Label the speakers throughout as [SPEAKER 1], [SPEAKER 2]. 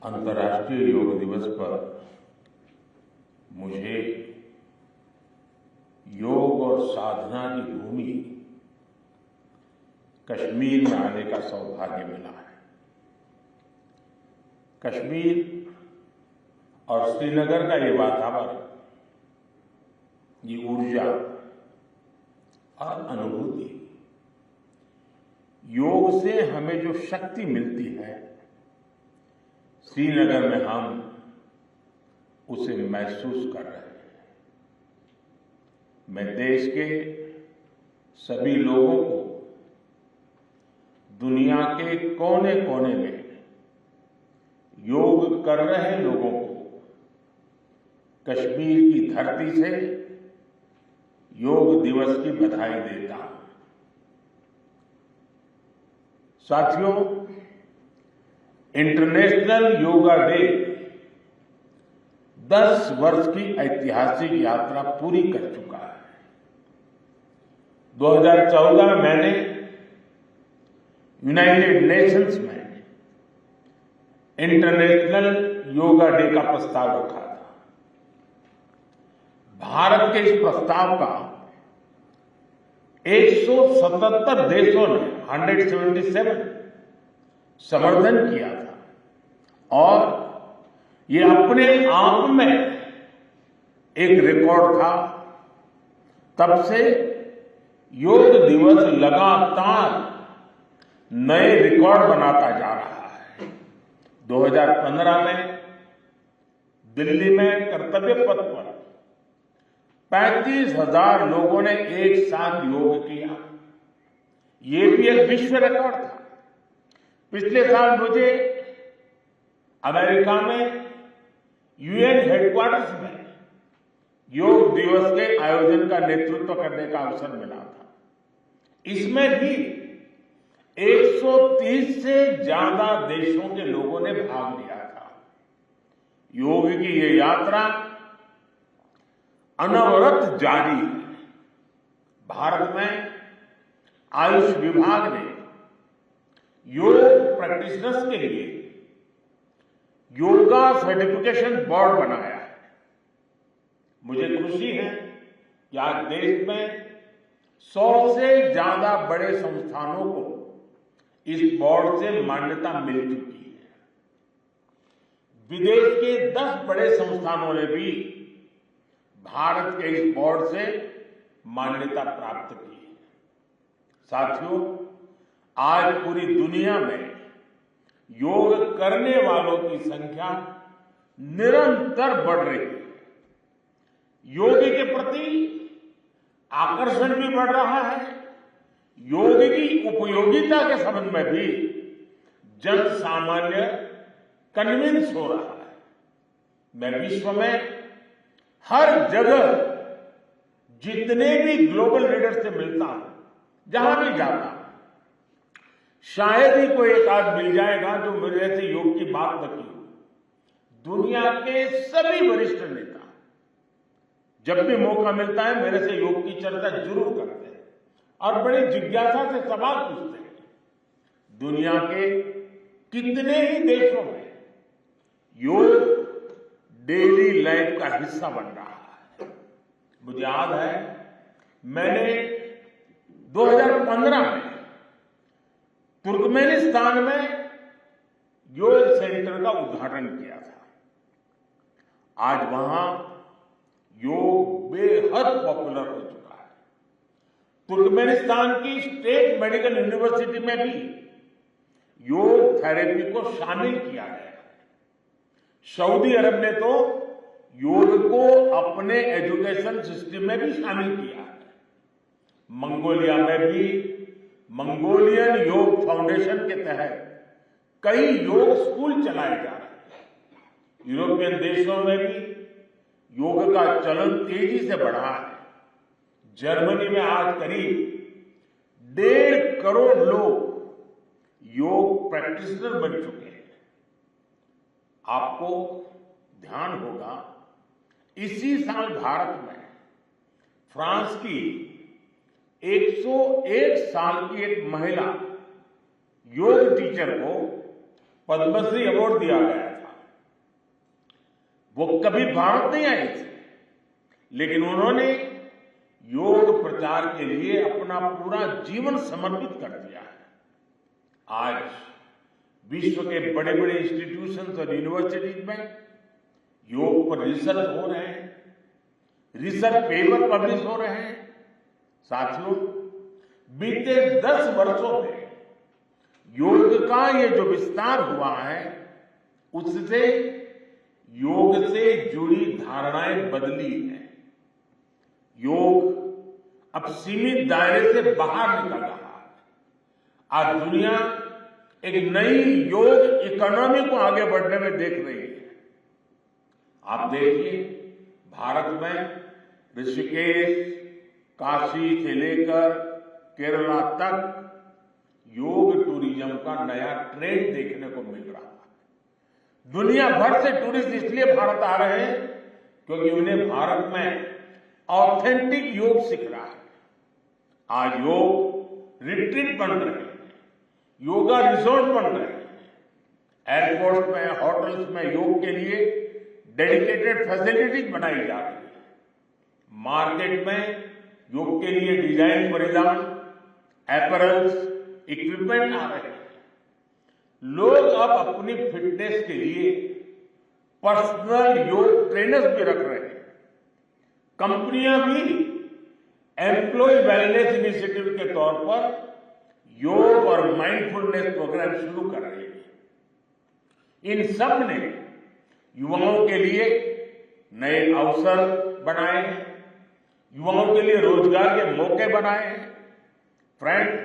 [SPEAKER 1] अंतर्राष्ट्रीय योग दिवस पर मुझे योग और साधना की भूमि कश्मीर में आने का सौभाग्य मिला है। कश्मीर और श्रीनगर का ये वातावरण, ये ऊर्जा और अनुभूति, योग से हमें जो शक्ति मिलती है, श्रीनगर में हम उसे महसूस कर रहे हैं। मैं देश के सभी लोगों को, दुनिया के कोने कोने में योग कर रहे लोगों को कश्मीर की धरती से योग दिवस की बधाई देता हूं। साथियों, इंटरनेशनल योगा डे 10 वर्ष की ऐतिहासिक यात्रा पूरी कर चुका है। 2014 में मैंने यूनाइटेड नेशंस में इंटरनेशनल योगा डे का प्रस्ताव रखा था। भारत के इस प्रस्ताव का 177 देशों ने 177 समर्थन किया था और ये अपने आप में एक रिकॉर्ड था। तब से योग दिवस लगातार नए रिकॉर्ड बनाता जा रहा है। 2015 में दिल्ली में कर्तव्य पथ पर 35,000 लोगों ने एक साथ योग किया। ये भी एक विश्व रिकॉर्ड था। पिछले साल मुझे अमेरिका में यूएन हेडक्वार्टर्स में योग दिवस के आयोजन का नेतृत्व करने का अवसर मिला था। इसमें भी 130 से ज्यादा देशों के लोगों ने भाग लिया था। योग की ये यात्रा अनवरत जारी है। भारत में आयुष विभाग ने योग प्रैक्टिशनर्स के लिए योगा सर्टिफिकेशन बोर्ड बनाया है। मुझे खुशी है कि आज देश में 100 से ज्यादा बड़े संस्थानों को इस बोर्ड से मान्यता मिल चुकी है। विदेश के 10 बड़े संस्थानों ने भी भारत के इस बोर्ड से मान्यता प्राप्त की है। साथियों, आज पूरी दुनिया में योग करने वालों की संख्या निरंतर बढ़ रही है। योग के प्रति आकर्षण भी बढ़ रहा है। योग की उपयोगिता के संबंध में भी जन सामान्य कन्विंस हो रहा है। मैं विश्व में हर जगह जितने भी ग्लोबल लीडर से मिलता हूं, जहां भी जाता हूं, शायद ही कोई एक आध मिल जाएगा जो मेरे से योग की बात न की हो। दुनिया के सभी वरिष्ठ नेता जब भी मौका मिलता है मेरे से योग की चर्चा जरूर करते हैं और बड़ी जिज्ञासा से सवाल पूछते हैं। दुनिया के कितने ही देशों में योग डेली लाइफ का हिस्सा बन रहा है। मुझे याद है, मैंने 2015 में तुर्कमेनिस्तान में योग सेंटर का उद्घाटन किया था। आज वहां योग बेहद पॉपुलर हो चुका है। तुर्कमेनिस्तान की स्टेट मेडिकल यूनिवर्सिटी में भी योग थेरेपी को शामिल किया गया है। सऊदी अरब ने तो योग को अपने एजुकेशन सिस्टम में भी शामिल किया है। मंगोलिया में भी मंगोलियन योग फाउंडेशन के तहत कई योग स्कूल चलाए जा रहे हैं। यूरोपियन देशों में भी योग का चलन तेजी से बढ़ा है। जर्मनी में आज करीब 1.5 करोड़ लोग योग प्रैक्टिशनर बन चुके हैं। आपको ध्यान होगा, इसी साल भारत में फ्रांस की 101 साल की एक महिला योग टीचर को पद्मश्री अवार्ड दिया गया था। वो कभी भारत नहीं आए थे, लेकिन उन्होंने योग प्रचार के लिए अपना पूरा जीवन समर्पित कर दिया है। आज विश्व के बड़े बड़े इंस्टीट्यूशंस और यूनिवर्सिटीज में योग पर रिसर्च हो रहे हैं, रिसर्च पेपर पब्लिश हो रहे हैं। साथियों, बीते 10 वर्षों में योग का ये जो विस्तार हुआ है, उससे योग से जुड़ी धारणाएं बदली हैं। योग अब सीमित दायरे से बाहर निकल रहा है। आज दुनिया एक नई योग इकोनॉमी को आगे बढ़ने में देख रही है। आप देखिए, भारत में ऋषिकेश, काशी से लेकर केरला तक योग टूरिज्म का नया ट्रेंड देखने को मिल रहा है। दुनिया भर से टूरिस्ट इसलिए भारत आ रहे हैं क्योंकि उन्हें भारत में ऑथेंटिक योग सीख रहा है। आज योग रिट्रीट बन रहे हैं, योगा रिसोर्ट बन रहे हैं, एयरपोर्ट में, होटल्स में योग के लिए डेडिकेटेड फैसिलिटीज बनाई जा रही है। मार्केट में योग के लिए डिजाइन परिधान, अपैरल्स, इक्विपमेंट आ रहे हैं। लोग अब अपनी फिटनेस के लिए पर्सनल योग ट्रेनर्स भी रख रहे हैं। कंपनियां भी एम्प्लॉय वेलनेस इनिशिएटिव के तौर पर योग और माइंडफुलनेस प्रोग्राम शुरू कर रही है। इन सब ने युवाओं के लिए नए अवसर बनाए हैं, युवाओं के लिए रोजगार के मौके बनाए हैं। Friend,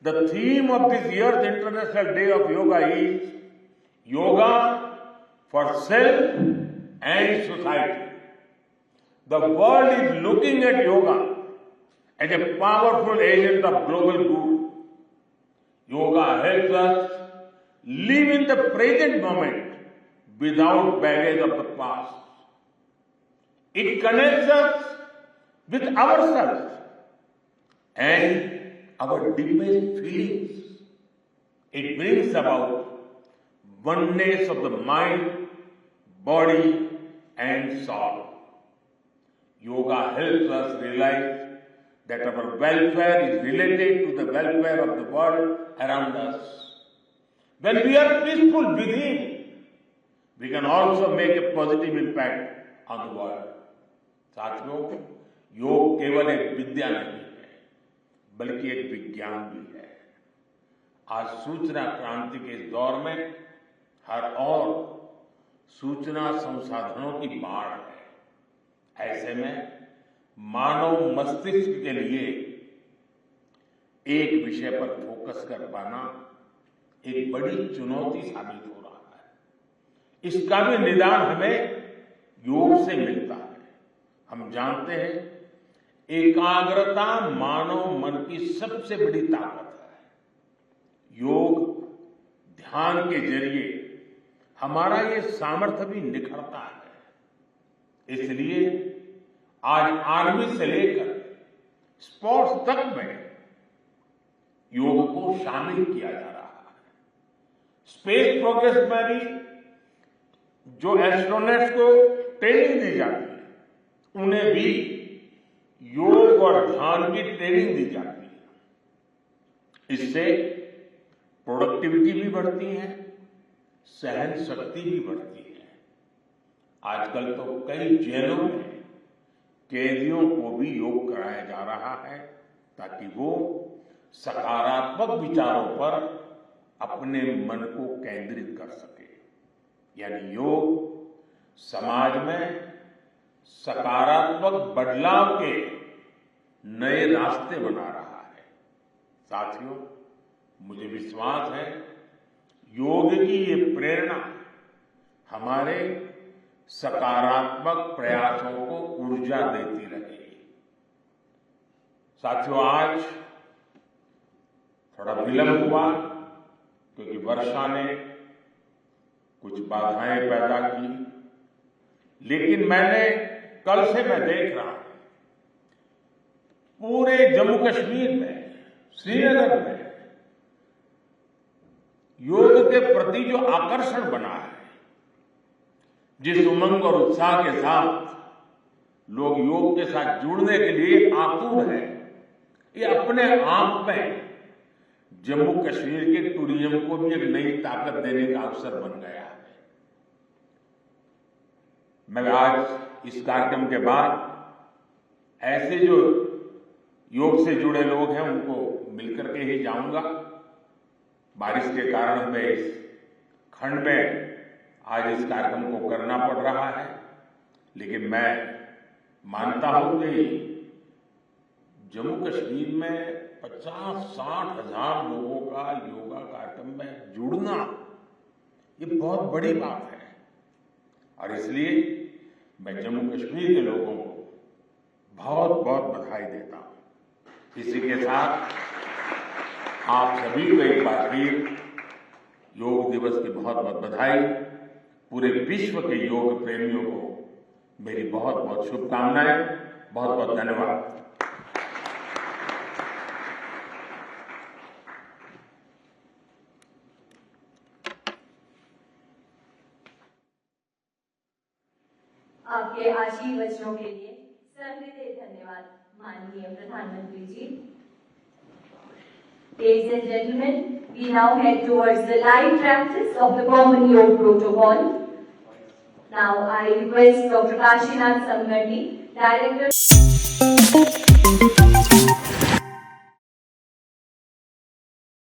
[SPEAKER 1] the theme of this year's International Day of Yoga is Yoga for Self and Society. The world is looking at yoga as a powerful agent of global good. Yoga helps us live in the present moment without baggage of the past. It connects us with ourselves and our deepest feelings. It brings about oneness of the mind, body, and soul. Yoga helps us realize that our welfare is related to the welfare of the world around us. When we are peaceful within, we can also make a positive impact on the world. साथियों, योग केवल एक विद्या नहीं है, बल्कि एक विज्ञान भी है। आज सूचना क्रांति के इस दौर में हर ओर सूचना संसाधनों की बाढ़ है। ऐसे में मानव मस्तिष्क के लिए एक विषय पर फोकस कर पाना एक बड़ी चुनौती साबित हो रहा है। इसका भी निदान हमें योग से मिलता है। हम जानते हैं, एकाग्रता मानव मन की सबसे बड़ी ताकत है। योग ध्यान के जरिए हमारा ये सामर्थ्य भी निखरता है। इसलिए आज आर्मी से लेकर स्पोर्ट्स तक में योग को शामिल किया जा रहा है। स्पेस प्रोग्रेस में भी जो एस्ट्रोनॉट्स को ट्रेनिंग दी जाती है, उन्हें भी योग और ध्यान की ट्रेनिंग दी जाती है। इससे प्रोडक्टिविटी भी बढ़ती है, सहन शक्ति भी बढ़ती है। आजकल तो कई जेलों में कैदियों को भी योग कराया जा रहा है ताकि वो सकारात्मक विचारों पर अपने मन को केंद्रित कर सके। यानी योग समाज में सकारात्मक बदलाव के नए रास्ते बना रहा है। साथियों, मुझे विश्वास है योग की ये प्रेरणा हमारे सकारात्मक प्रयासों को ऊर्जा देती रहेगी। साथियों, आज थोड़ा विलंब हुआ क्योंकि वर्षा ने कुछ बाधाएं पैदा की, लेकिन कल से मैं देख रहा हूं पूरे जम्मू कश्मीर में, श्रीनगर में योग के प्रति जो आकर्षण बना है, जिस उमंग और उत्साह के साथ लोग योग के साथ जुड़ने के लिए आतुर हैं, ये अपने आप में जम्मू कश्मीर के टूरिज्म को भी एक नई ताकत देने का अवसर बन गया है। मैं आज इस कार्यक्रम के बाद ऐसे जो योग से जुड़े लोग हैं उनको मिलकर के ही जाऊंगा। बारिश के कारण हमें इस खंड में आज इस कार्यक्रम को करना पड़ रहा है, लेकिन मैं मानता हूं कि जम्मू कश्मीर में 50-60 हजार लोगों का योगा कार्यक्रम में जुड़ना ये बहुत बड़ी बात है। और इसलिए मैं जम्मू कश्मीर के लोगों को बहुत बहुत बधाई देता हूं। इसी के साथ आप सभी को एक बार फिर योग दिवस की बहुत बहुत बधाई। पूरे विश्व के योग प्रेमियों को मेरी बहुत बहुत शुभकामनाएं। बहुत बहुत धन्यवाद।
[SPEAKER 2] आपके आशीर्वचनों के लिए सहृदय धन्यवाद माननीय प्रधानमंत्री जी। Ladies and gentlemen, we now head towards the live practice of the Common Yoga Protocol. Now I request Dr. Kashinath Samgandi, Director